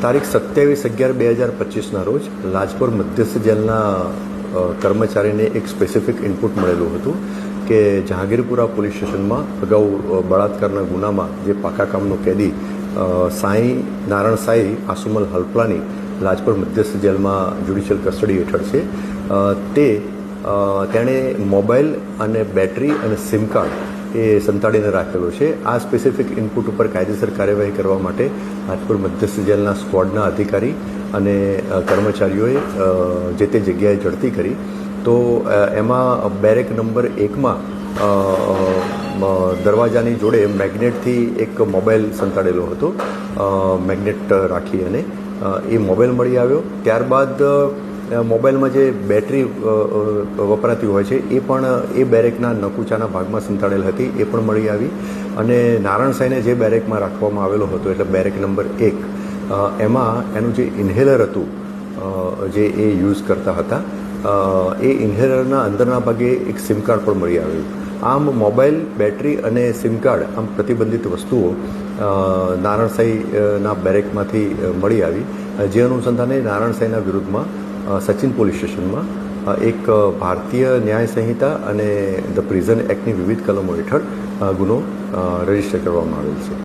તારીખ 27/11/2025ના રોજ લાજપોર મધ્યસ્થ જેલના કર્મચારીને એક સ્પેસિફિક ઇનપુટ મળેલું હતું કે જહાંગીરપુરા પોલીસ સ્ટેશનમાં અગાઉ બળાત્કારના ગુનામાં જે પાકા કામનો કેદી નારાયણ સાંઈ આસુમલ હલ્પલાની લાજપોર મધ્યસ્થ જેલમાં જ્યુડિશિયલ કસ્ટડી હેઠળ છે. તેણે મોબાઈલ અને બેટરી અને સિમ કાર્ડ એ સંતાડીને રાખેલો છે. આ સ્પેસિફિક ઇનપુટ ઉપર કાયદેસર કાર્યવાહી કરવા માટે લાજપોર મધ્યસ્થ જેલના સ્ક્વોડના અધિકારી અને કર્મચારીઓએ જે તે જગ્યાએ ઝડપી કરી. તો એમાં બેરેક નંબર 1માં દરવાજાની જોડે મેગ્નેટથી એક મોબાઈલ સંતાડેલો હતો, મેગ્નેટ રાખી અને એ મોબાઈલ મળી આવ્યો. ત્યારબાદ મોબાઈલમાં જે બેટરી વપરાતી હોય છે એ પણ એ બેરેકના નકુચાના ભાગમાં સંતાડેલ હતી, એ પણ મળી આવી. અને નારાયણ સાંઈને જે બેરેકમાં રાખવામાં આવેલો હતો એટલે બેરેક નંબર 1 એમાં એનું જે ઇન્હેલર હતું જે એ યુઝ કરતા હતા એ ઇન્હેલરના અંદરના ભાગે એક સિમ કાર્ડ પણ મળી આવ્યું. આમ મોબાઈલ, બેટરી અને સિમ કાર્ડ આમ પ્રતિબંધિત વસ્તુઓ નારાયણ સાંઈના બેરેકમાંથી મળી આવી. જે અનુસંધાને નારાયણ સાંઈના વિરુદ્ધમાં સચિન પોલીસ સ્ટેશનમાં એક ભારતીય ન્યાય સંહિતા અને ધ પ્રિઝન એક્ટની વિવિધ કલમો હેઠળ ગુનો રજીસ્ટર કરવામાં આવેલ છે.